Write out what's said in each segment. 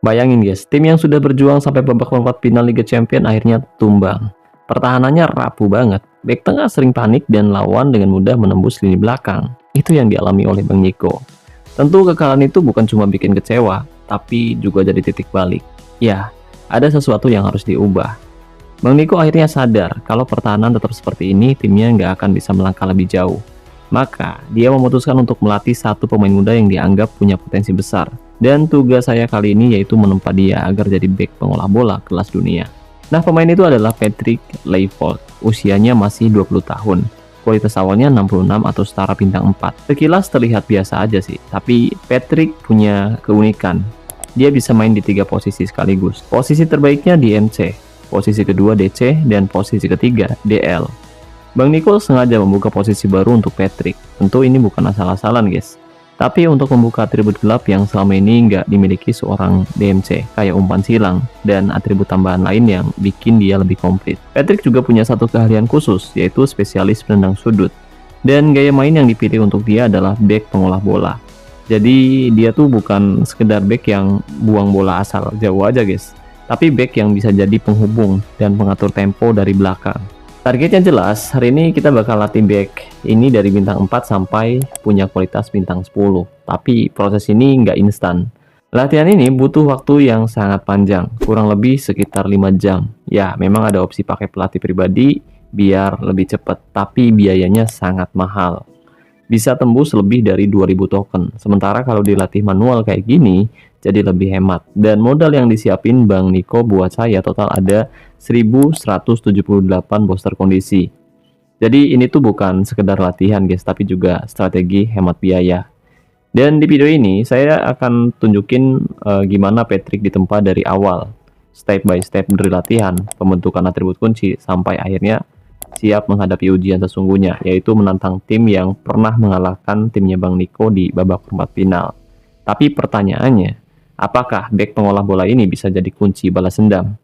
Bayangin guys, tim yang sudah berjuang sampai babak perempat final Liga Champions akhirnya tumbang. Pertahanannya rapuh banget. Bek tengah sering panik dan lawan dengan mudah menembus lini belakang. Itu yang dialami oleh Bang Niko. Tentu kekalahan itu bukan cuma bikin kecewa, tapi juga jadi titik balik. Ya, ada sesuatu yang harus diubah. Bang Niko akhirnya sadar kalau pertahanan tetap seperti ini, timnya nggak akan bisa melangkah lebih jauh. Maka, dia memutuskan untuk melatih satu pemain muda yang dianggap punya potensi besar. Dan tugas saya kali ini yaitu menempa dia agar jadi bek pengolah bola kelas dunia. Nah, pemain itu adalah Patrick Kluivert. Usianya masih 20 tahun. Kualitas awalnya 66 atau setara bintang 4. Sekilas terlihat biasa aja sih, tapi Patrick punya keunikan. Dia bisa main di 3 posisi sekaligus. Posisi terbaiknya di MC, posisi kedua DC, dan posisi ketiga DL. Bang Niko sengaja membuka posisi baru untuk Patrick. Tentu ini bukan asal-asalan guys, tapi untuk membuka atribut gelap yang selama ini nggak dimiliki seorang DMC, kayak umpan silang dan atribut tambahan lain yang bikin dia lebih komplit. Patrick juga punya satu keahlian khusus, yaitu spesialis penendang sudut. Dan gaya main yang dipilih untuk dia adalah back pengolah bola. Jadi dia tuh bukan sekedar back yang buang bola asal jauh aja guys, tapi back yang bisa jadi penghubung dan pengatur tempo dari belakang. Targetnya jelas, hari ini kita bakal latih back ini dari bintang 4 sampai punya kualitas bintang 10. Tapi proses ini nggak instan. Latihan ini butuh waktu yang sangat panjang, kurang lebih sekitar 5 jam. Ya, memang ada opsi pakai pelatih pribadi biar lebih cepat, tapi biayanya sangat mahal. Bisa tembus lebih dari 2000 token. Sementara kalau dilatih manual kayak gini, jadi lebih hemat. Dan modal yang disiapin Bang Niko buat saya total ada 1178 booster kondisi. Jadi ini tuh bukan sekedar latihan guys, tapi juga strategi hemat biaya. Dan di video ini saya akan tunjukin gimana Patrick ditempa dari awal, step by step dari latihan, pembentukan atribut kunci, sampai akhirnya siap menghadapi ujian sesungguhnya, yaitu menantang tim yang pernah mengalahkan timnya Bang Niko di babak perempat final. Tapi pertanyaannya, apakah back pengolah bola ini bisa jadi kunci balas dendam?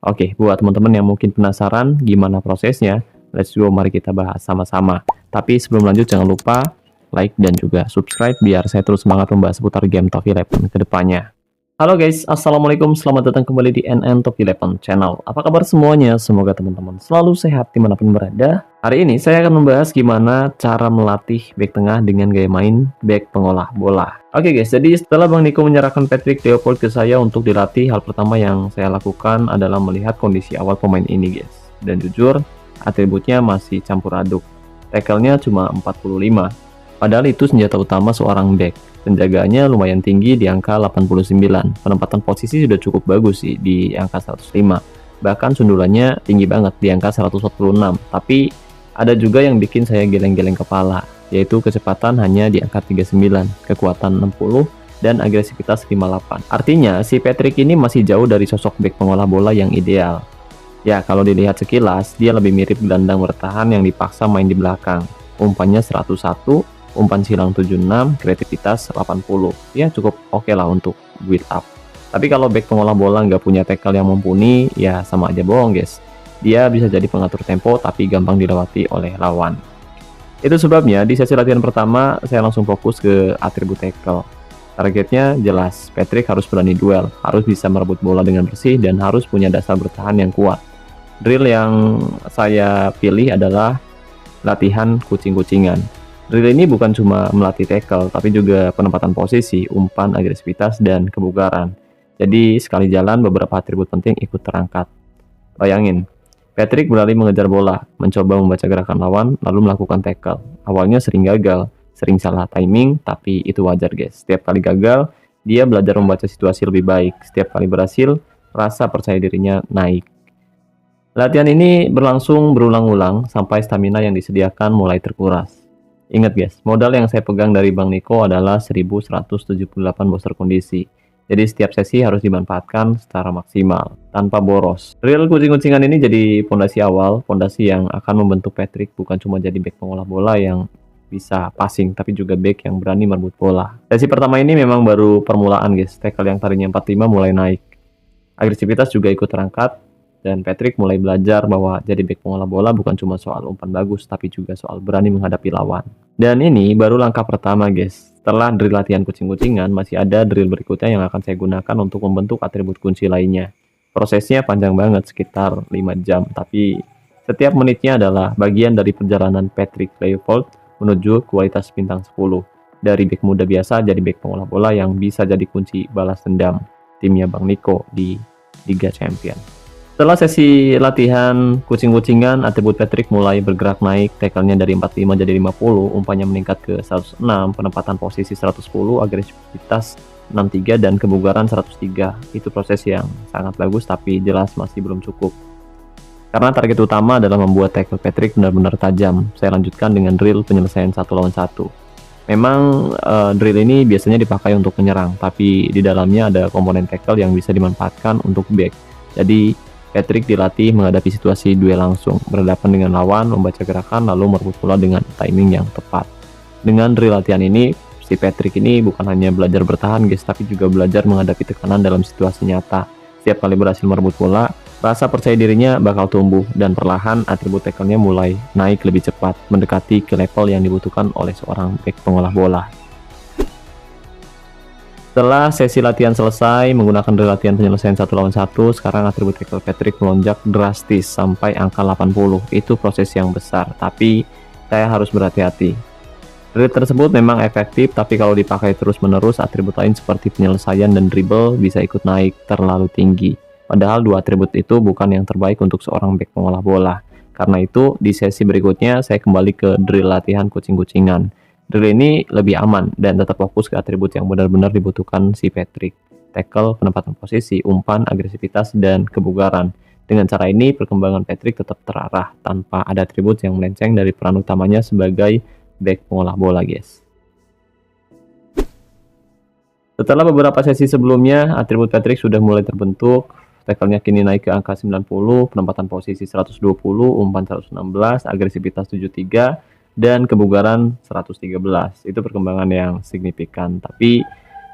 Oke, buat teman-teman yang mungkin penasaran gimana prosesnya, let's go, mari kita bahas sama-sama. Tapi sebelum lanjut jangan lupa like dan juga subscribe biar saya terus semangat membahas seputar game Top 11 ke depannya. Halo guys, assalamualaikum, selamat datang kembali di NN Top 11 channel. Apa kabar semuanya? Semoga teman-teman selalu sehat dimanapun berada. Hari ini saya akan membahas gimana cara melatih back tengah dengan gaya main back pengolah bola. Oke guys, jadi setelah Bang Niko menyerahkan Patrick Kluivert ke saya untuk dilatih, hal pertama yang saya lakukan adalah melihat kondisi awal pemain ini guys. Dan jujur, atributnya masih campur aduk. Tackle-nya cuma 45. Padahal itu senjata utama seorang back. Penjagaannya lumayan tinggi di angka 89. Penempatan posisi sudah cukup bagus sih di angka 105. Bahkan sundulannya tinggi banget di angka 146. Tapi ada juga yang bikin saya geleng-geleng kepala, yaitu kecepatan hanya di angka 39, kekuatan 60, dan agresivitas 58. Artinya si Patrick ini masih jauh dari sosok back pengolah bola yang ideal. Ya, kalau dilihat sekilas, dia lebih mirip gelandang bertahan yang dipaksa main di belakang. Umpannya 101, umpan silang 76, kreativitas 80. Ya cukup oke lah untuk build up. Tapi kalau back pengolah bola nggak punya tackle yang mumpuni, ya sama aja bohong guys. Dia bisa jadi pengatur tempo tapi gampang dilewati oleh lawan. Itu sebabnya di sesi latihan pertama saya langsung fokus ke atribut tackle. Targetnya jelas, Patrick harus berani duel, harus bisa merebut bola dengan bersih, dan harus punya dasar bertahan yang kuat. Drill yang saya pilih adalah latihan kucing-kucingan. Drill ini bukan cuma melatih tackle, tapi juga penempatan posisi, umpan, agresivitas, dan kebugaran. Jadi sekali jalan beberapa atribut penting ikut terangkat. Bayangin, Patrick berlari mengejar bola, mencoba membaca gerakan lawan, lalu melakukan tackle. Awalnya sering gagal, sering salah timing, tapi itu wajar guys. Setiap kali gagal, dia belajar membaca situasi lebih baik. Setiap kali berhasil, rasa percaya dirinya naik. Latihan ini berlangsung berulang-ulang sampai stamina yang disediakan mulai terkuras. Ingat guys, modal yang saya pegang dari Bang Niko adalah 1178 booster kondisi. Jadi setiap sesi harus dimanfaatkan secara maksimal, tanpa boros. Real kucing-kucingan ini jadi fondasi awal, fondasi yang akan membentuk Patrick bukan cuma jadi back pengolah bola yang bisa passing, tapi juga back yang berani merebut bola. Sesi pertama ini memang baru permulaan guys, tackle yang tadinya 45 mulai naik. Agresivitas juga ikut terangkat, dan Patrick mulai belajar bahwa jadi back pengolah bola bukan cuma soal umpan bagus, tapi juga soal berani menghadapi lawan. Dan ini baru langkah pertama guys. Setelah drill latihan kucing-kucingan, masih ada drill berikutnya yang akan saya gunakan untuk membentuk atribut kunci lainnya. Prosesnya panjang banget, sekitar 5 jam, tapi setiap menitnya adalah bagian dari perjalanan Patrick Kluivert menuju kualitas bintang 10. Dari bek muda biasa jadi bek pengolah bola yang bisa jadi kunci balas dendam timnya Bang Niko di Liga Champions. Setelah sesi latihan kucing-kucingan, atribut Patrick mulai bergerak naik, tackle-nya dari 45 jadi 50, umpannya meningkat ke 106, penempatan posisi 110, agresivitas 63, dan kebugaran 103. Itu proses yang sangat bagus, tapi jelas masih belum cukup. Karena target utama adalah membuat tackle Patrick benar-benar tajam, saya lanjutkan dengan drill penyelesaian 1 lawan 1. Memang drill ini biasanya dipakai untuk menyerang, tapi di dalamnya ada komponen tackle yang bisa dimanfaatkan untuk back. Jadi Patrick dilatih menghadapi situasi duel langsung, berhadapan dengan lawan, membaca gerakan, lalu merebut bola dengan timing yang tepat. Dengan drill latihan ini, si Patrick ini bukan hanya belajar bertahan guys, tapi juga belajar menghadapi tekanan dalam situasi nyata. Setiap kali berhasil merebut bola, rasa percaya dirinya bakal tumbuh, dan perlahan atribut tackle-nya mulai naik lebih cepat, mendekati ke level yang dibutuhkan oleh seorang back pengolah bola. Setelah sesi latihan selesai menggunakan drill latihan penyelesaian 1 lawan 1, sekarang atribut tackle Patrick melonjak drastis sampai angka 80. Itu proses yang besar, tapi saya harus berhati-hati. Drill tersebut memang efektif, tapi kalau dipakai terus-menerus, atribut lain seperti penyelesaian dan dribble bisa ikut naik terlalu tinggi. Padahal dua atribut itu bukan yang terbaik untuk seorang back pengolah bola. Karena itu, di sesi berikutnya saya kembali ke drill latihan kucing-kucingan. Drill ini lebih aman dan tetap fokus ke atribut yang benar-benar dibutuhkan si Patrick. Tackle, penempatan posisi, umpan, agresivitas, dan kebugaran. Dengan cara ini, perkembangan Patrick tetap terarah tanpa ada atribut yang melenceng dari peran utamanya sebagai back pengolah bola, guys. Setelah beberapa sesi sebelumnya, atribut Patrick sudah mulai terbentuk. Tackle-nya kini naik ke angka 90, penempatan posisi 120, umpan 116, agresivitas 73, dan kebugaran 113. Itu perkembangan yang signifikan, tapi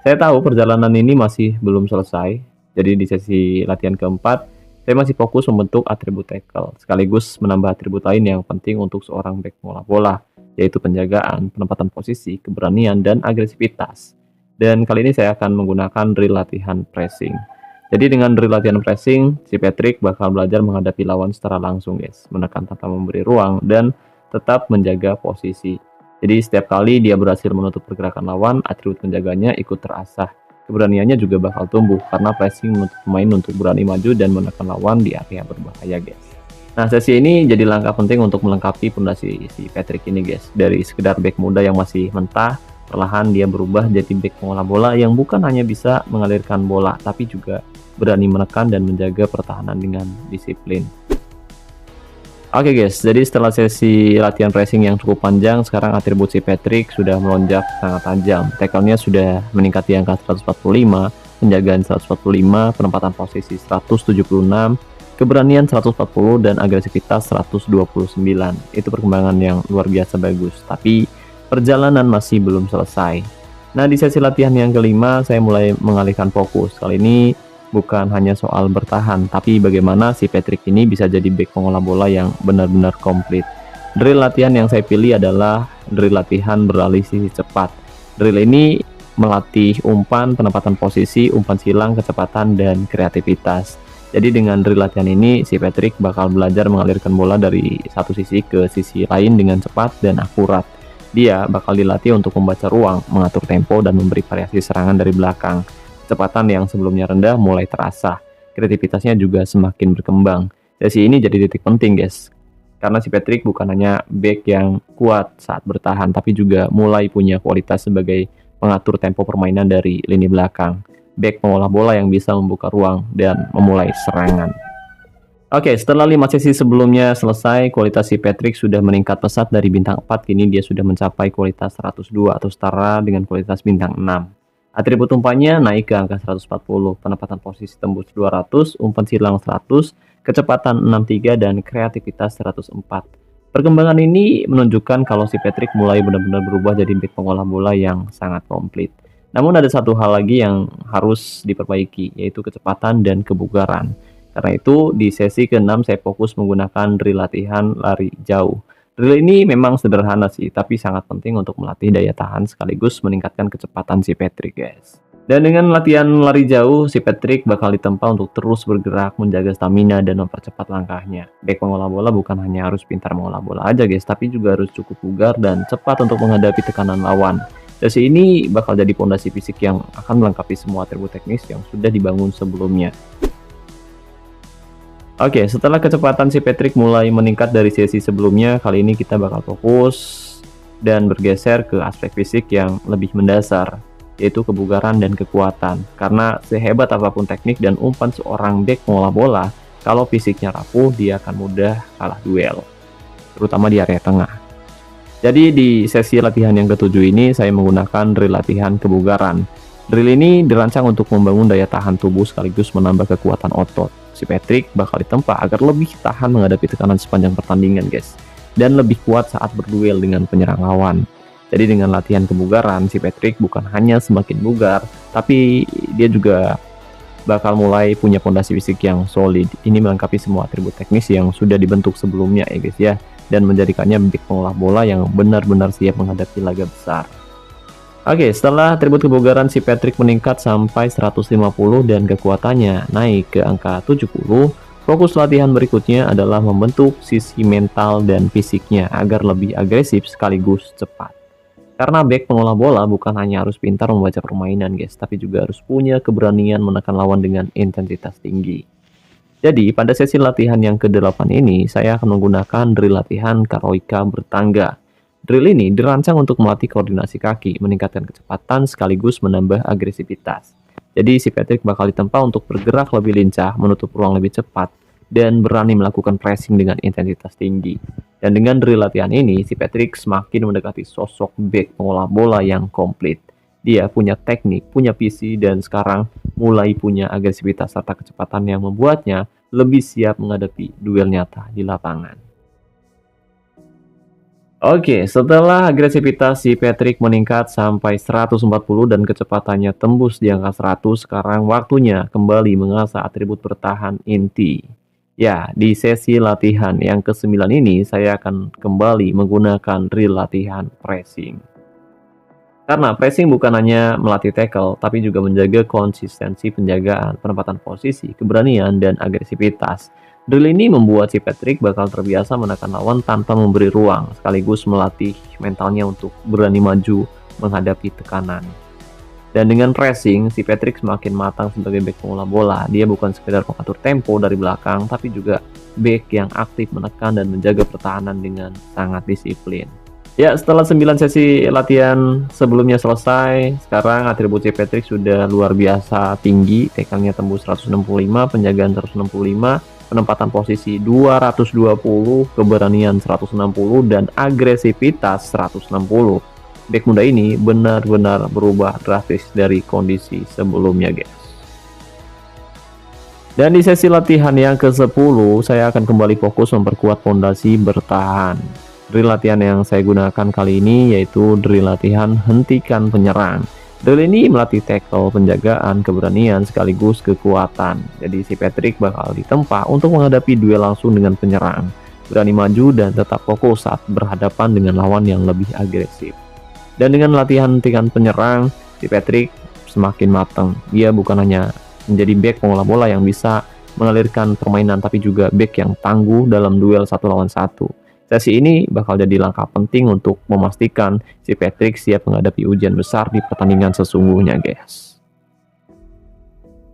saya tahu perjalanan ini masih belum selesai. Jadi di sesi latihan keempat, saya masih fokus membentuk atribut tackle, sekaligus menambah atribut lain yang penting untuk seorang back pengolah bola, yaitu penjagaan, penempatan posisi, keberanian, dan agresivitas. Dan kali ini saya akan menggunakan drill latihan pressing. Jadi dengan drill latihan pressing, si Patrick bakal belajar menghadapi lawan secara langsung guys, menekan tanpa memberi ruang, dan tetap menjaga posisi. Jadi setiap kali dia berhasil menutup pergerakan lawan, atribut penjaganya ikut terasah. Keberaniannya juga bakal tumbuh karena pressing menuntut pemain untuk berani maju dan menekan lawan di area berbahaya guys. Nah, sesi ini jadi langkah penting untuk melengkapi fondasi si Patrick ini guys. Dari sekedar back muda yang masih mentah, perlahan dia berubah jadi back pengolah bola yang bukan hanya bisa mengalirkan bola, tapi juga berani menekan dan menjaga pertahanan dengan disiplin. Oke guys, jadi setelah sesi latihan pressing yang cukup panjang, sekarang atribut si Patrick sudah melonjak sangat tajam. Tackle-nya sudah meningkat di angka 145, penjagaan 145, penempatan posisi 176, keberanian 140, dan agresivitas 129. Itu perkembangan yang luar biasa bagus, tapi perjalanan masih belum selesai. Nah, di sesi latihan yang kelima, saya mulai mengalihkan fokus. Kali ini bukan hanya soal bertahan, tapi bagaimana si Patrick ini bisa jadi back pengolah bola yang benar-benar komplit. Drill latihan yang saya pilih adalah drill latihan beralih sisi cepat. Drill ini melatih umpan, penempatan posisi, umpan silang, kecepatan, dan kreativitas. Jadi dengan drill latihan ini, si Patrick bakal belajar mengalirkan bola dari satu sisi ke sisi lain dengan cepat dan akurat. Dia bakal dilatih untuk membaca ruang, mengatur tempo, dan memberi variasi serangan dari belakang. Kecepatan yang sebelumnya rendah mulai terasa, kreativitasnya juga semakin berkembang. Sesi ini jadi titik penting guys, karena si Patrick bukan hanya back yang kuat saat bertahan, tapi juga mulai punya kualitas sebagai pengatur tempo permainan dari lini belakang. Back pengolah bola yang bisa membuka ruang dan memulai serangan. Oke, setelah 5 sesi sebelumnya selesai, kualitas si Patrick sudah meningkat pesat dari bintang 4, kini dia sudah mencapai kualitas 102 atau setara dengan kualitas bintang 6. Atribut umpannya naik ke angka 140, penempatan posisi tembus 200, umpan silang 100, kecepatan 63, dan kreativitas 104. Perkembangan ini menunjukkan kalau si Patrick mulai benar-benar berubah jadi back pengolah bola yang sangat komplit. Namun ada satu hal lagi yang harus diperbaiki, yaitu kecepatan dan kebugaran. Karena itu di sesi ke-6 saya fokus menggunakan drill latihan lari jauh. Drill ini memang sederhana sih, tapi sangat penting untuk melatih daya tahan sekaligus meningkatkan kecepatan si Patrick, guys. Dan dengan latihan lari jauh, si Patrick bakal ditempa untuk terus bergerak, menjaga stamina, dan mempercepat langkahnya. Bek pengolah bola bukan hanya harus pintar mengolah bola aja, guys, tapi juga harus cukup bugar dan cepat untuk menghadapi tekanan lawan. Sesi ini bakal jadi pondasi fisik yang akan melengkapi semua atribut teknis yang sudah dibangun sebelumnya. Oke, setelah kecepatan si Patrick mulai meningkat dari sesi sebelumnya, kali ini kita bakal fokus dan bergeser ke aspek fisik yang lebih mendasar, yaitu kebugaran dan kekuatan. Karena sehebat apapun teknik dan umpan seorang bek pengolah bola, kalau fisiknya rapuh, dia akan mudah kalah duel, terutama di area tengah. Jadi di sesi latihan yang ketujuh ini, saya menggunakan drill latihan kebugaran. Drill ini dirancang untuk membangun daya tahan tubuh sekaligus menambah kekuatan otot. Si Patrick bakal ditempa agar lebih tahan menghadapi tekanan sepanjang pertandingan, guys, dan lebih kuat saat berduel dengan penyerang lawan. Jadi dengan latihan kebugaran, si Patrick bukan hanya semakin bugar, tapi dia juga bakal mulai punya fondasi fisik yang solid. Ini melengkapi semua atribut teknis yang sudah dibentuk sebelumnya ya guys ya, dan menjadikannya bek pengolah bola yang benar-benar siap menghadapi laga besar. Oke, setelah atribut kebugaran si Patrick meningkat sampai 150 dan kekuatannya naik ke angka 70, fokus latihan berikutnya adalah membentuk sisi mental dan fisiknya agar lebih agresif sekaligus cepat. Karena bek pengolah bola bukan hanya harus pintar membaca permainan guys, tapi juga harus punya keberanian menekan lawan dengan intensitas tinggi. Jadi pada sesi latihan yang ke-8 ini, saya akan menggunakan drill latihan Karoika bertangga. Drill ini dirancang untuk melatih koordinasi kaki, meningkatkan kecepatan sekaligus menambah agresivitas. Jadi si Patrick bakal ditempa untuk bergerak lebih lincah, menutup ruang lebih cepat, dan berani melakukan pressing dengan intensitas tinggi. Dan dengan drill latihan ini, si Patrick semakin mendekati sosok bek pengolah bola yang komplit. Dia punya teknik, punya visi, dan sekarang mulai punya agresivitas serta kecepatan yang membuatnya lebih siap menghadapi duel nyata di lapangan. Oke, setelah agresivitas si Patrick meningkat sampai 140 dan kecepatannya tembus di angka 100, sekarang waktunya kembali mengasah atribut bertahan inti. Ya, di sesi latihan yang ke-9 ini saya akan kembali menggunakan drill latihan pressing. Karena pressing bukan hanya melatih tackle, tapi juga menjaga konsistensi penjagaan, penempatan posisi, keberanian, dan agresivitas. Drill ini membuat si Patrick bakal terbiasa menekan lawan tanpa memberi ruang, sekaligus melatih mentalnya untuk berani maju menghadapi tekanan. Dan dengan pressing, si Patrick semakin matang sebagai bek pengolah bola. Dia bukan sekedar mengatur tempo dari belakang, tapi juga bek yang aktif menekan dan menjaga pertahanan dengan sangat disiplin. Ya, setelah 9 sesi latihan sebelumnya selesai, sekarang atribut si Patrick sudah luar biasa tinggi. Tackle-nya tembus 165, penjagaan 165, penempatan posisi 220, keberanian 160, dan agresivitas 160. Bek muda ini benar-benar berubah drastis dari kondisi sebelumnya, guys. Dan di sesi latihan yang ke-10, saya akan kembali fokus memperkuat fondasi bertahan. Drill latihan yang saya gunakan kali ini yaitu drill latihan hentikan penyerang. Drill ini melatih tackle, penjagaan, keberanian, sekaligus kekuatan. Jadi si Patrick bakal ditempa untuk menghadapi duel langsung dengan penyerang. Berani maju dan tetap fokus saat berhadapan dengan lawan yang lebih agresif. Dan dengan latihan hentikan penyerang, si Patrick semakin matang. Dia bukan hanya menjadi bek pengolah bola yang bisa mengalirkan permainan, tapi juga bek yang tangguh dalam duel 1 lawan 1. Sesi ini bakal jadi langkah penting untuk memastikan si Patrick siap menghadapi ujian besar di pertandingan sesungguhnya, guys.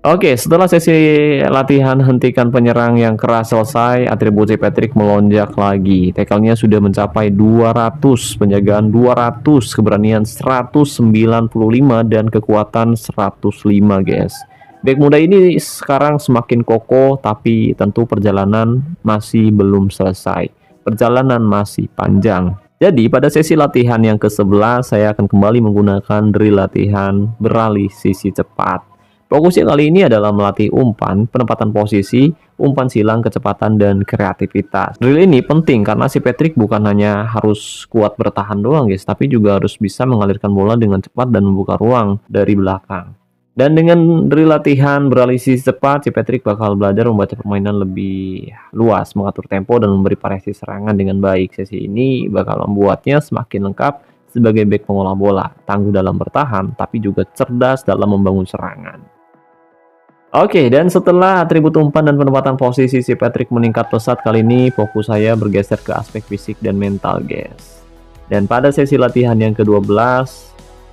Oke, setelah sesi latihan hentikan penyerang yang keras selesai, atribut si Patrick melonjak lagi. Tackle-nya sudah mencapai 200, penjagaan 200, keberanian 195, dan kekuatan 105, guys. Bek muda ini sekarang semakin kokoh, tapi tentu perjalanan masih belum selesai. Perjalanan masih panjang. Jadi pada sesi latihan yang ke-11 saya akan kembali menggunakan drill latihan beralih sisi cepat. Fokusnya kali ini adalah melatih umpan, penempatan posisi, umpan silang, kecepatan, dan kreativitas. Drill ini penting karena si Patrick bukan hanya harus kuat bertahan doang guys, tapi juga harus bisa mengalirkan bola dengan cepat dan membuka ruang dari belakang. Dan dengan dari latihan beralisih cepat, si Patrick bakal belajar membaca permainan lebih luas, mengatur tempo, dan memberi variasi serangan dengan baik. Sesi ini bakal membuatnya semakin lengkap sebagai bek pengolah bola, tangguh dalam bertahan, tapi juga cerdas dalam membangun serangan. Oke, dan setelah atribut umpan dan penempatan posisi si Patrick meningkat pesat, kali ini fokus saya bergeser ke aspek fisik dan mental, guys. Dan pada sesi latihan yang ke-12,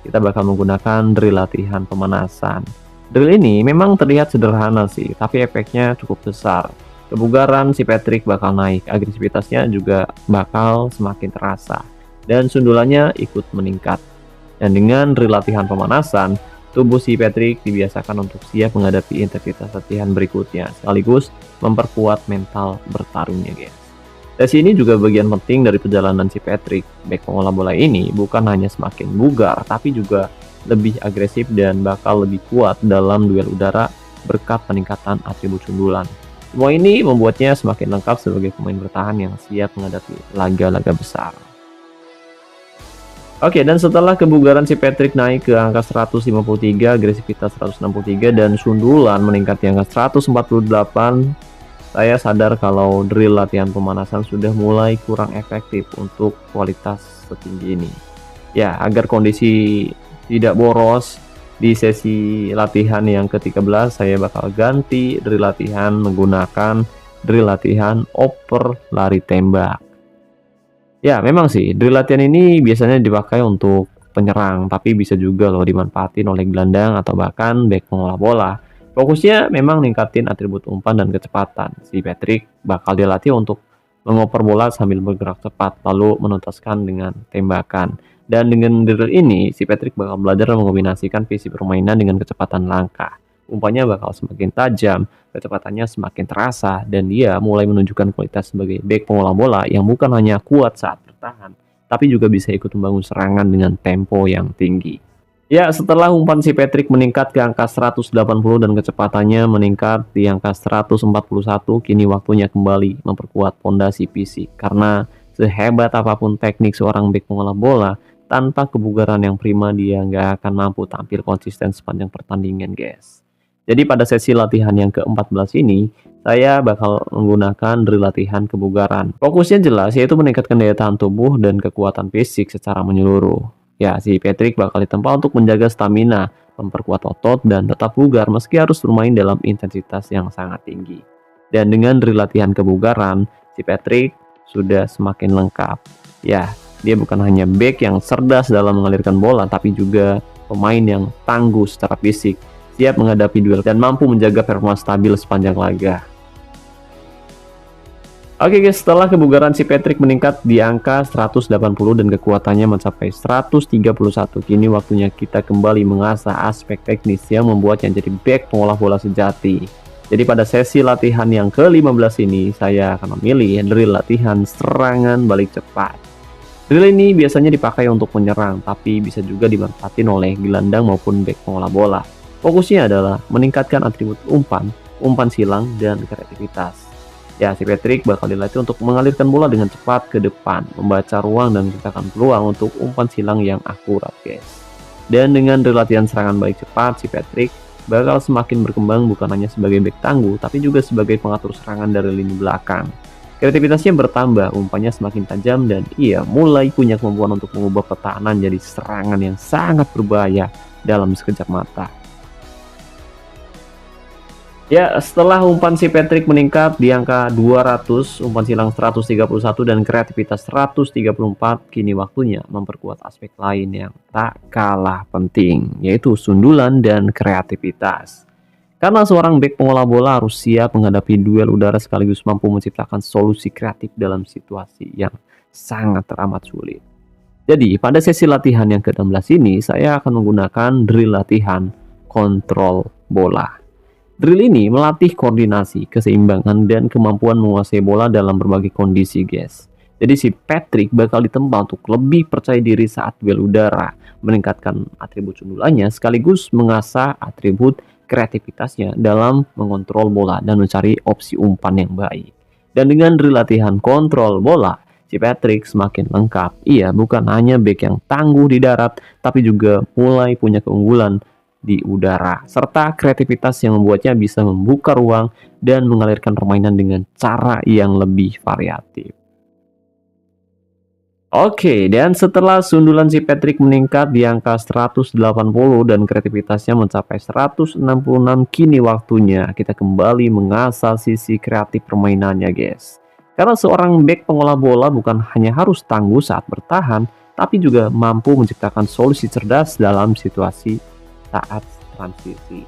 kita bakal menggunakan drill latihan pemanasan. Drill ini memang terlihat sederhana sih, tapi efeknya cukup besar. Kebugaran si Patrick bakal naik, agresivitasnya juga bakal semakin terasa, dan sundulannya ikut meningkat. Dan dengan drill latihan pemanasan, tubuh si Patrick dibiasakan untuk siap menghadapi intensitas latihan berikutnya, sekaligus memperkuat mental bertarungnya, guys. Sesi ini juga bagian penting dari perjalanan si Patrick. Bek pengolah bola ini bukan hanya semakin bugar, tapi juga lebih agresif dan bakal lebih kuat dalam duel udara berkat peningkatan atribut sundulan. Semua ini membuatnya semakin lengkap sebagai pemain bertahan yang siap menghadapi laga-laga besar. Oke, dan setelah kebugaran si Patrick naik ke angka 153, agresivitas 163, dan sundulan meningkat di angka 148, saya sadar kalau drill latihan pemanasan sudah mulai kurang efektif untuk kualitas setinggi ini. Ya, agar kondisi tidak boros di sesi latihan yang ke-13, saya bakal ganti drill latihan menggunakan drill latihan oper lari tembak. Ya, memang sih, drill latihan ini biasanya dipakai untuk penyerang, tapi bisa juga loh dimanfaatin oleh gelandang atau bahkan bek pengolah bola. Fokusnya memang ningkatin atribut umpan dan kecepatan. Si Patrick bakal dilatih untuk mengoper bola sambil bergerak cepat, lalu menuntaskan dengan tembakan. Dan dengan drill ini, si Patrick bakal belajar mengombinasikan visi permainan dengan kecepatan langkah. Umpannya bakal semakin tajam, kecepatannya semakin terasa, dan dia mulai menunjukkan kualitas sebagai bek pengolah bola yang bukan hanya kuat saat bertahan, tapi juga bisa ikut membangun serangan dengan tempo yang tinggi. Ya, setelah umpan si Patrick meningkat ke angka 180 dan kecepatannya meningkat di angka 141, kini waktunya kembali memperkuat pondasi fisik. Karena sehebat apapun teknik seorang bek pengolah bola, tanpa kebugaran yang prima dia nggak akan mampu tampil konsisten sepanjang pertandingan, guys. Jadi pada sesi latihan yang ke-14 ini, saya bakal menggunakan drill latihan kebugaran. Fokusnya jelas, yaitu meningkatkan daya tahan tubuh dan kekuatan fisik secara menyeluruh. Ya, si Patrick bakal ditempa untuk menjaga stamina, memperkuat otot, dan tetap bugar meski harus bermain dalam intensitas yang sangat tinggi. Dan dengan drill latihan kebugaran, si Patrick sudah semakin lengkap. Ya, dia bukan hanya back yang cerdas dalam mengalirkan bola, tapi juga pemain yang tangguh secara fisik, siap menghadapi duel, dan mampu menjaga performa stabil sepanjang laga. Oke guys, setelah kebugaran si Patrick meningkat di angka 180 dan kekuatannya mencapai 131, kini waktunya kita kembali mengasah aspek teknis yang membuatnya jadi back pengolah bola sejati. Jadi pada sesi latihan yang ke-15 ini, saya akan memilih drill latihan serangan balik cepat. Drill ini biasanya dipakai untuk menyerang, tapi bisa juga dimanfaatin oleh gelandang maupun back pengolah bola. Fokusnya adalah meningkatkan atribut umpan, umpan silang, dan kreativitas. Ya, si Patrick bakal dilatih untuk mengalirkan bola dengan cepat ke depan, membaca ruang dan menciptakan peluang untuk umpan silang yang akurat, guys. Dan dengan drill latihan serangan balik cepat, si Patrick bakal semakin berkembang bukan hanya sebagai bek tangguh, tapi juga sebagai pengatur serangan dari lini belakang. Kreativitasnya bertambah, umpannya semakin tajam, dan ia mulai punya kemampuan untuk mengubah pertahanan jadi serangan yang sangat berbahaya dalam sekejap mata. Ya, setelah umpan si Patrick meningkat di angka 200, umpan silang 131, dan kreativitas 134, kini waktunya memperkuat aspek lain yang tak kalah penting, yaitu sundulan dan kreativitas. Karena seorang bek pengolah bola harus siap menghadapi duel udara sekaligus mampu menciptakan solusi kreatif dalam situasi yang sangat teramat sulit. Jadi, pada sesi latihan yang ke-16 ini, saya akan menggunakan drill latihan kontrol bola. Drill ini melatih koordinasi, keseimbangan, dan kemampuan menguasai bola dalam berbagai kondisi, guys. Jadi si Patrick bakal ditempa untuk lebih percaya diri saat duel udara, meningkatkan atribut sundulannya sekaligus mengasah atribut kreativitasnya dalam mengontrol bola dan mencari opsi umpan yang baik. Dan dengan drill latihan kontrol bola, si Patrick semakin lengkap. Ia bukan hanya bek yang tangguh di darat, tapi juga mulai punya keunggulan di udara, serta kreativitas yang membuatnya bisa membuka ruang dan mengalirkan permainan dengan cara yang lebih variatif. Oke, dan setelah sundulan si Patrick meningkat di angka 180 dan kreativitasnya mencapai 166, kini waktunya kita kembali mengasah sisi kreatif permainannya, guys. Karena seorang back pengolah bola bukan hanya harus tangguh saat bertahan, tapi juga mampu menciptakan solusi cerdas dalam situasi saat transisi.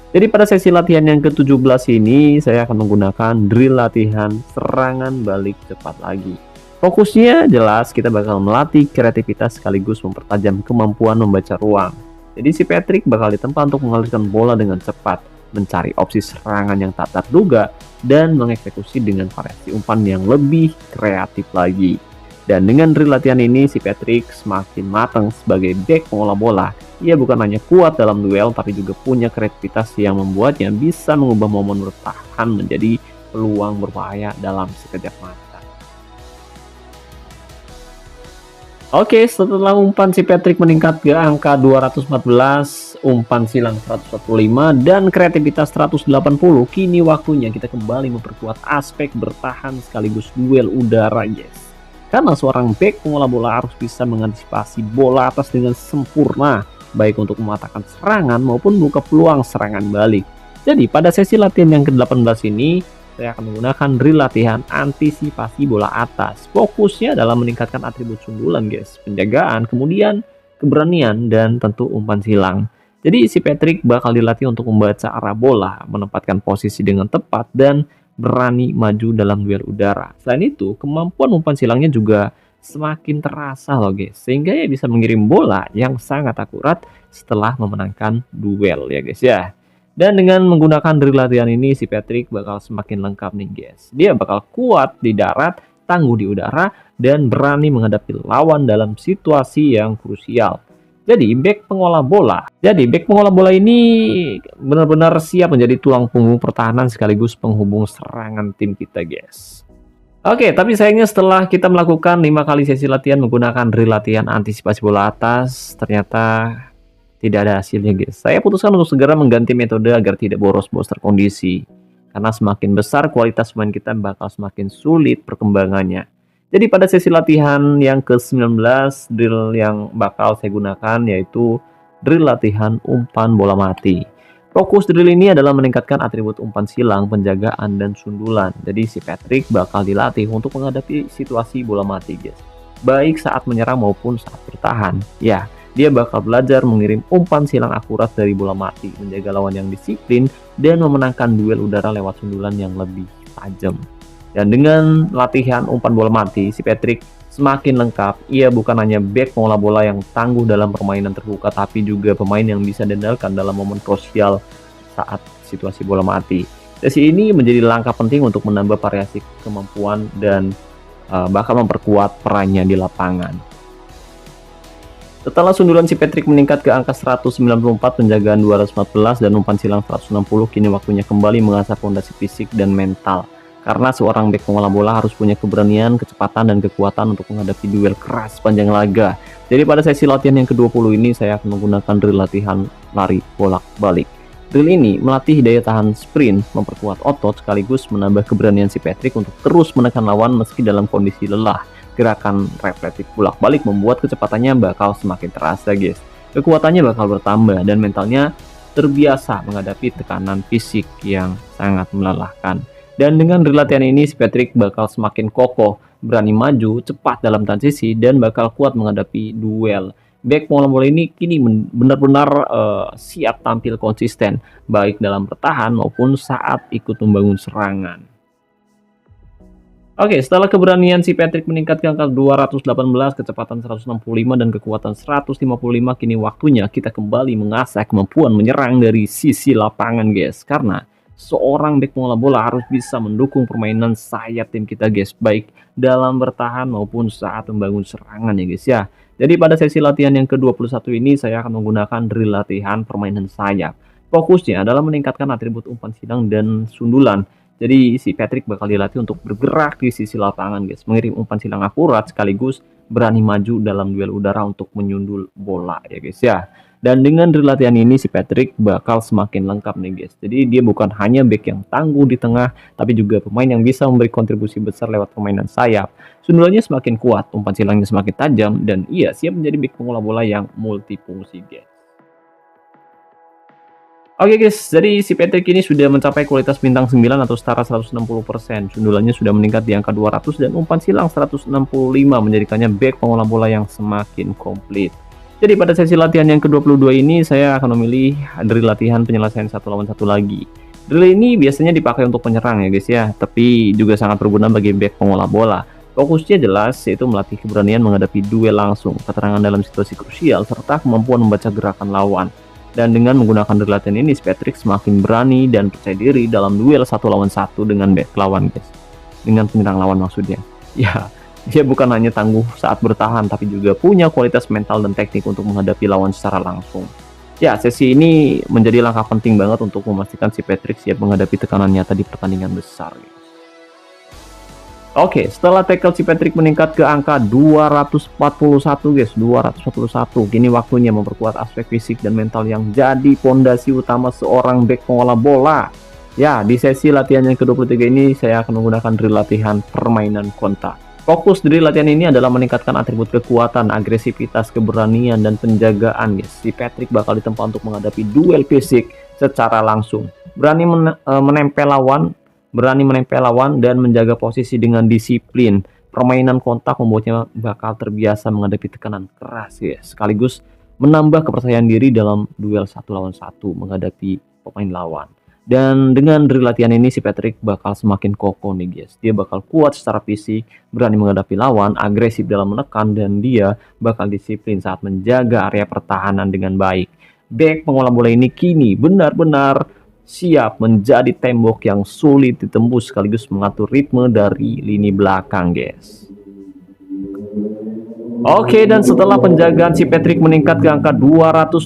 Jadi pada sesi latihan yang ke-17 ini, saya akan menggunakan drill latihan serangan balik cepat lagi. Fokusnya jelas kita bakal melatih kreativitas sekaligus mempertajam kemampuan membaca ruang. Jadi si Patrick bakal ditempa untuk mengalirkan bola dengan cepat, mencari opsi serangan yang tak terduga, dan mengeksekusi dengan variasi umpan yang lebih kreatif lagi. Dan dengan drill latihan ini, si Patrick semakin matang sebagai back pengolah bola. Ia bukan hanya kuat dalam duel, tapi juga punya kreativitas yang membuatnya bisa mengubah momen bertahan menjadi peluang berbahaya dalam sekejap mata. Oke, setelah umpan si Patrick meningkat ke angka 214, umpan silang 115, dan kreativitas 180, kini waktunya kita kembali memperkuat aspek bertahan sekaligus duel udara, yes. Karena seorang back pengolah bola harus bisa mengantisipasi bola atas dengan sempurna, baik untuk mematahkan serangan maupun membuka peluang serangan balik. Jadi pada sesi latihan yang ke-18 ini, saya akan menggunakan drill latihan antisipasi bola atas. Fokusnya adalah meningkatkan atribut sundulan, guys, penjagaan, kemudian keberanian, dan tentu umpan silang. Jadi si Patrick bakal dilatih untuk membaca arah bola, menempatkan posisi dengan tepat, dan berani maju dalam duel udara. Selain itu, kemampuan umpan silangnya juga semakin terasa loh, guys, sehingga ia bisa mengirim bola yang sangat akurat setelah memenangkan duel ya, guys ya. Dan dengan menggunakan drill latihan ini, si Patrick bakal semakin lengkap nih, guys. Dia bakal kuat di darat, tangguh di udara, dan berani menghadapi lawan dalam situasi yang krusial. Jadi back pengolah bola ini benar-benar siap menjadi tulang punggung pertahanan sekaligus penghubung serangan tim kita, guys. Oke, tapi sayangnya setelah kita melakukan 5 kali sesi latihan menggunakan drill latihan antisipasi bola atas, ternyata tidak ada hasilnya, guys. Saya putuskan untuk segera mengganti metode agar tidak boros-boros terkondisi. Karena semakin besar kualitas pemain kita bakal semakin sulit perkembangannya. Jadi pada sesi latihan yang ke-19, drill yang bakal saya gunakan yaitu drill latihan umpan bola mati. Fokus drill ini adalah meningkatkan atribut umpan silang, penjagaan, dan sundulan. Jadi si Patrick bakal dilatih untuk menghadapi situasi bola mati, guys. Baik saat menyerang maupun saat bertahan. Ya, dia bakal belajar mengirim umpan silang akurat dari bola mati, menjaga lawan yang disiplin, dan memenangkan duel udara lewat sundulan yang lebih tajam. Dan dengan latihan umpan bola mati, si Patrick semakin lengkap. Ia bukan hanya back pengolah bola yang tangguh dalam permainan terbuka, tapi juga pemain yang bisa diandalkan dalam momen krusial saat situasi bola mati. Sesi ini menjadi langkah penting untuk menambah variasi kemampuan dan bakal memperkuat perannya di lapangan. Setelah sundulan si Patrick meningkat ke angka 194, penjagaan 214, dan umpan silang 160, kini waktunya kembali mengasah fondasi fisik dan mental. Karena seorang back pengolah bola harus punya keberanian, kecepatan, dan kekuatan untuk menghadapi duel keras sepanjang laga. Jadi pada sesi latihan yang ke-20 ini, saya akan menggunakan drill latihan lari bolak-balik. Drill ini melatih daya tahan sprint, memperkuat otot, sekaligus menambah keberanian si Patrick untuk terus menekan lawan meski dalam kondisi lelah. Gerakan reflektif bolak-balik membuat kecepatannya bakal semakin terasa, guys. Kekuatannya bakal bertambah dan mentalnya terbiasa menghadapi tekanan fisik yang sangat melelahkan. Dan dengan drill latihan ini, si Patrick bakal semakin kokoh, berani maju cepat dalam transisi, dan bakal kuat menghadapi duel. Back pengolah bola ini kini benar-benar siap tampil konsisten, baik dalam bertahan maupun saat ikut membangun serangan. Oke, setelah keberanian si Patrick meningkat ke angka 218, kecepatan 165, dan kekuatan 155, kini waktunya kita kembali mengasah kemampuan menyerang dari sisi lapangan, guys. Karena seorang back pengolah bola harus bisa mendukung permainan sayap tim kita, guys, baik dalam bertahan maupun saat membangun serangan ya, guys ya. Jadi pada sesi latihan yang ke-21 ini saya akan menggunakan drill latihan permainan sayap. Fokusnya adalah meningkatkan atribut umpan silang dan sundulan. Jadi si Patrick bakal dilatih untuk bergerak di sisi lapangan guys, mengirim umpan silang akurat sekaligus berani maju dalam duel udara untuk menyundul bola ya guys ya. Dan dengan drill latihan ini si Patrick bakal semakin lengkap nih guys. Jadi dia bukan hanya back yang tangguh di tengah, tapi juga pemain yang bisa memberi kontribusi besar lewat permainan sayap. Sundulnya semakin kuat, umpan silangnya semakin tajam, dan ia siap menjadi back pengolah bola yang multifungsi guys. Oke guys, jadi si Patrick ini sudah mencapai kualitas bintang 9 atau setara 160%. Sundulannya sudah meningkat di angka 200 dan umpan silang 165 menjadikannya back pengolah bola yang semakin komplit. Jadi pada sesi latihan yang ke-22 ini saya akan memilih drill latihan penyelesaian 1 lawan 1 lagi. Drill ini biasanya dipakai untuk penyerang ya guys ya, tapi juga sangat berguna bagi back pengolah bola. Fokusnya jelas yaitu melatih keberanian menghadapi duel langsung, keterangan dalam situasi krusial, serta kemampuan membaca gerakan lawan. Dan dengan menggunakan drill latihan ini, Patrick semakin berani dan percaya diri dalam duel 1 lawan 1 dengan back lawan guys. Dengan penyerang lawan maksudnya. Ya, dia bukan hanya tangguh saat bertahan, tapi juga punya kualitas mental dan teknik untuk menghadapi lawan secara langsung. Ya, sesi ini menjadi langkah penting banget untuk memastikan si Patrick siap menghadapi tekanan nyata di pertandingan besar. Oke, setelah tackle si Patrick meningkat ke angka 241 guys, 241. Kini waktunya memperkuat aspek fisik dan mental yang jadi pondasi utama seorang back pengolah bola. Ya, di sesi latihan yang ke-23 ini saya akan menggunakan drill latihan permainan kontak. Fokus drill latihan ini adalah meningkatkan atribut kekuatan, agresivitas, keberanian, dan penjagaan guys. Si Patrick bakal ditempa untuk menghadapi duel fisik secara langsung. Berani menempel lawan dan menjaga posisi dengan disiplin. Permainan kontak membuatnya bakal terbiasa menghadapi tekanan keras ya, sekaligus menambah kepercayaan diri dalam duel 1 lawan 1 menghadapi pemain lawan. Dan dengan drill latihan ini si Patrick bakal semakin kokoh nih guys. Dia bakal kuat secara fisik, berani menghadapi lawan, agresif dalam menekan, dan dia bakal disiplin saat menjaga area pertahanan dengan baik. Back pengolah bola ini kini benar-benar siap menjadi tembok yang sulit ditembus sekaligus mengatur ritme dari lini belakang guys. Oke, dan setelah penjagaan si Patrick meningkat ke angka 221,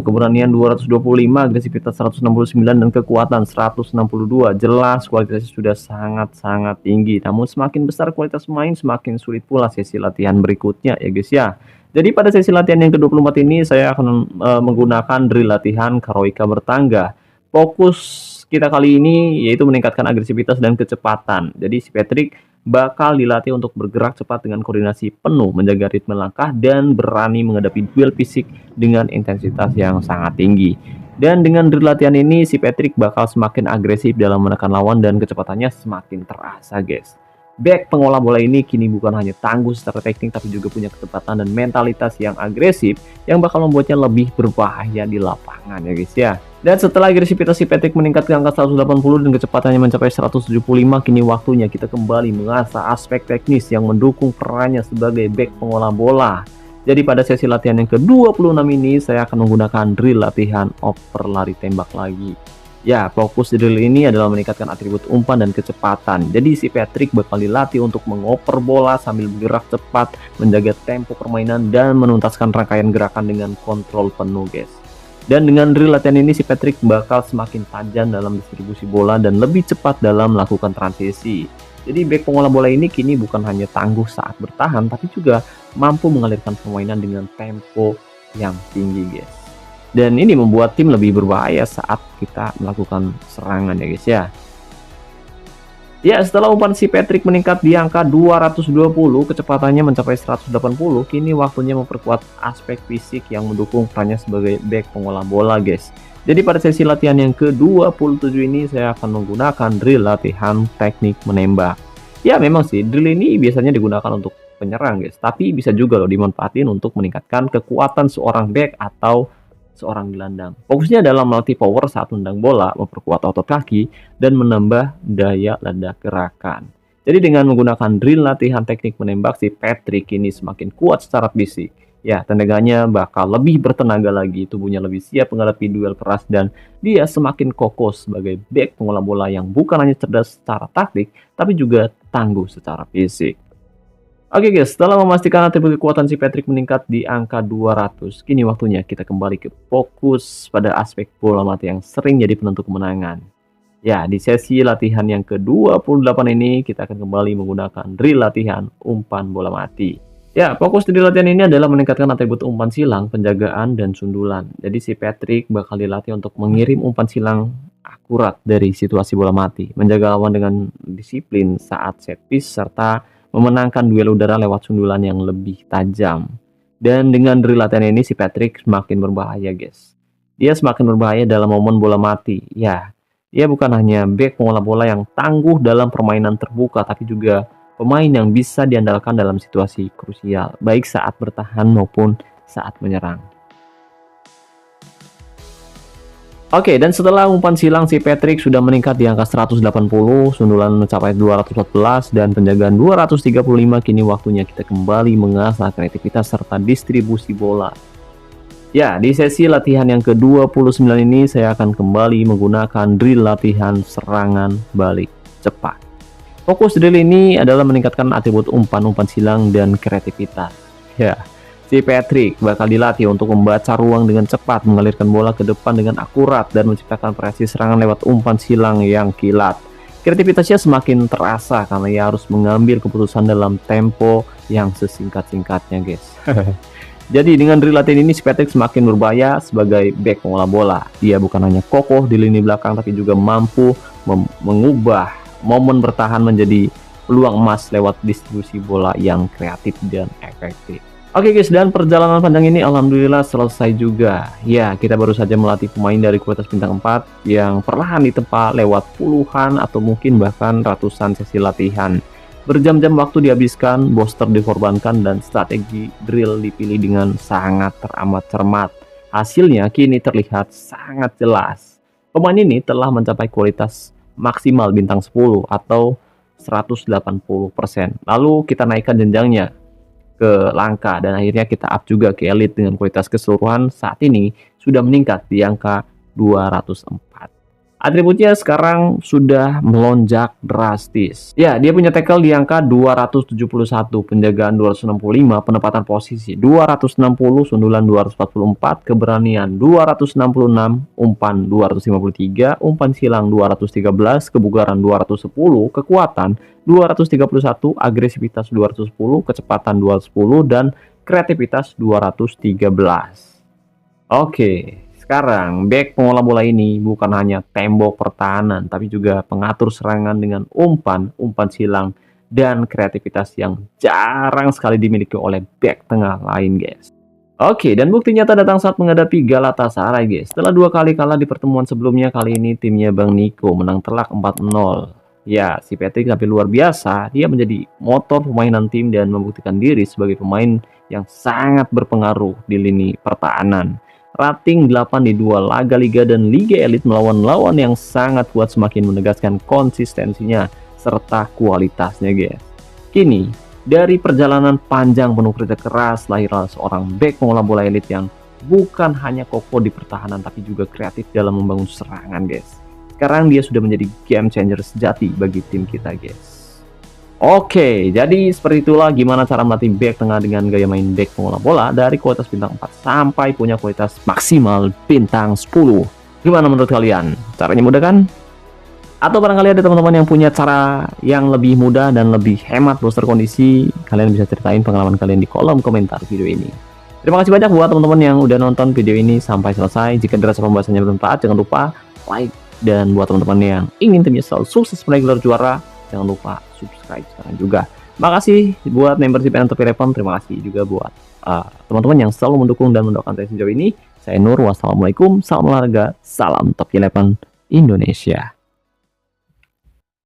keberanian 225, agresivitas 169, dan kekuatan 162. Jelas kualitasnya sudah sangat-sangat tinggi. Namun semakin besar kualitas main, semakin sulit pula sesi latihan berikutnya ya guys ya. Jadi pada sesi latihan yang ke-24 ini saya akan menggunakan drill latihan Karoika bertangga. Fokus kita kali ini yaitu meningkatkan agresivitas dan kecepatan. Jadi si Patrick bakal dilatih untuk bergerak cepat dengan koordinasi penuh, menjaga ritme langkah, dan berani menghadapi duel fisik dengan intensitas yang sangat tinggi. Dan dengan drill latihan ini si Patrick bakal semakin agresif dalam menekan lawan dan kecepatannya semakin terasa guys. Back pengolah bola ini kini bukan hanya tangguh secara teknik, tapi juga punya kecepatan dan mentalitas yang agresif yang bakal membuatnya lebih berbahaya di lapangan ya guys ya. Dan setelah agresivitas si Patrick meningkat ke angka 180 dan kecepatannya mencapai 175, kini waktunya kita kembali mengasah aspek teknis yang mendukung perannya sebagai back pengolah bola. Jadi pada sesi latihan yang ke-26 ini saya akan menggunakan drill latihan oper lari tembak lagi. Ya, fokus drill ini adalah meningkatkan atribut umpan dan kecepatan. Jadi si Patrick bakal dilatih untuk mengoper bola sambil bergerak cepat, menjaga tempo permainan, dan menuntaskan rangkaian gerakan dengan kontrol penuh guys. Dan dengan drill latihan ini si Patrick bakal semakin tajam dalam distribusi bola dan lebih cepat dalam melakukan transisi. Jadi back pengolah bola ini kini bukan hanya tangguh saat bertahan, tapi juga mampu mengalirkan permainan dengan tempo yang tinggi guys. Dan ini membuat tim lebih berbahaya saat kita melakukan serangan ya guys ya. Ya, setelah umpan si Patrick meningkat di angka 220, kecepatannya mencapai 180, kini waktunya memperkuat aspek fisik yang mendukung perannya sebagai back pengolah bola guys. Jadi pada sesi latihan yang ke-27 ini saya akan menggunakan drill latihan teknik menembak. Ya memang sih drill ini biasanya digunakan untuk penyerang guys, tapi bisa juga loh dimanfaatin untuk meningkatkan kekuatan seorang back atau seorang gelandang. Fokusnya adalah melatih power saat tendang bola, memperkuat otot kaki, dan menambah daya ledak gerakan. Jadi dengan menggunakan drill latihan teknik menembak, si Patrick ini semakin kuat secara fisik. Ya, tenaganya bakal lebih bertenaga lagi, tubuhnya lebih siap menghadapi duel keras, dan dia semakin kokoh sebagai back pengolah bola yang bukan hanya cerdas secara taktik, tapi juga tangguh secara fisik. Oke guys, setelah memastikan atribut kekuatan si Patrick meningkat di angka 200, kini waktunya kita kembali ke fokus pada aspek bola mati yang sering jadi penentu kemenangan. Ya, di sesi latihan yang ke-28 ini kita akan kembali menggunakan drill latihan umpan bola mati. Ya, fokus drill latihan ini adalah meningkatkan atribut umpan silang, penjagaan, dan sundulan. Jadi si Patrick bakal dilatih untuk mengirim umpan silang akurat dari situasi bola mati, menjaga lawan dengan disiplin saat set piece, serta memenangkan duel udara lewat sundulan yang lebih tajam. Dan dengan drill latihan ini si Patrick semakin berbahaya, guys. Dia semakin berbahaya dalam momen bola mati. Ya, dia bukan hanya bek pengolah bola yang tangguh dalam permainan terbuka, tapi juga pemain yang bisa diandalkan dalam situasi krusial, baik saat bertahan maupun saat menyerang. Oke, dan setelah umpan silang si Patrick sudah meningkat di angka 180, sundulan mencapai 214, dan penjagaan 235, kini waktunya kita kembali mengasah kreativitas serta distribusi bola. Ya, di sesi latihan yang ke-29 ini saya akan kembali menggunakan drill latihan serangan balik cepat. Fokus drill ini adalah meningkatkan atribut umpan silang dan kreativitas. Ya, si Patrick bakal dilatih untuk membaca ruang dengan cepat, mengalirkan bola ke depan dengan akurat, dan menciptakan variasi serangan lewat umpan silang yang kilat. Kreativitasnya semakin terasa karena ia harus mengambil keputusan dalam tempo yang sesingkat-singkatnya, guys. Jadi dengan drill latihan ini si Patrick semakin berbahaya sebagai bek pengolah bola. Dia bukan hanya kokoh di lini belakang, tapi juga mampu mengubah momen bertahan menjadi peluang emas lewat distribusi bola yang kreatif dan efektif. Oke guys, dan perjalanan panjang ini alhamdulillah selesai juga. Ya, kita baru saja melatih pemain dari kualitas bintang 4 yang perlahan ditempa lewat puluhan atau mungkin bahkan ratusan sesi latihan. Berjam-jam waktu dihabiskan, booster dikorbankan, dan strategi drill dipilih dengan sangat teramat cermat. Hasilnya kini terlihat sangat jelas. Pemain ini telah mencapai kualitas maksimal bintang 10 atau 180%. Lalu kita naikkan jenjangnya ke langka, dan akhirnya kita up juga ke elite dengan kualitas keseluruhan saat ini sudah meningkat di angka 204. Atributnya sekarang sudah melonjak drastis. Ya, dia punya tackle di angka 271, penjagaan 265, penempatan posisi 260, sundulan 244, keberanian 266, umpan 253, umpan silang 213, kebugaran 210, kekuatan 231, agresivitas 210, kecepatan 210, dan kreativitas 213. Oke. Sekarang, bek pengolah bola ini bukan hanya tembok pertahanan, tapi juga pengatur serangan dengan umpan silang, dan kreativitas yang jarang sekali dimiliki oleh bek tengah lain, guys. Oke, dan bukti nyata datang saat menghadapi Galatasaray, guys. Setelah 2 kali kalah di pertemuan sebelumnya, kali ini timnya Bang Niko menang telak 4-0. Ya, si Patrick sampai luar biasa. Dia menjadi motor permainan tim dan membuktikan diri sebagai pemain yang sangat berpengaruh di lini pertahanan. Rating 8 di 2 laga liga dan liga elit melawan lawan yang sangat kuat semakin menegaskan konsistensinya serta kualitasnya, guys. Kini, dari perjalanan panjang penuh kerja keras, lahirlah seorang bek pengolah bola elit yang bukan hanya kokoh di pertahanan tapi juga kreatif dalam membangun serangan, guys. Sekarang dia sudah menjadi game changer sejati bagi tim kita, guys. Oke, jadi seperti itulah gimana cara melatih back tengah dengan gaya main back pengolah bola dari kualitas bintang 4 sampai punya kualitas maksimal bintang 10. Gimana menurut kalian? Caranya mudah kan? Atau barangkali ada teman-teman yang punya cara yang lebih mudah dan lebih hemat booster kondisi? Kalian bisa ceritain pengalaman kalian di kolom komentar video ini. Terima kasih banyak buat teman-teman yang udah nonton video ini sampai selesai. Jika dirasa pembahasannya bermanfaat, jangan lupa like. Dan buat teman-teman yang ingin timnya selalu sukses meraih gelar juara, jangan lupa subscribe sekarang juga. Makasih buat membership and top 11. Terima kasih juga buat teman-teman yang selalu mendukung dan mendoakan saya sejauh ini. Saya Nur, wassalamualaikum, salam olahraga, salam top 11 Indonesia.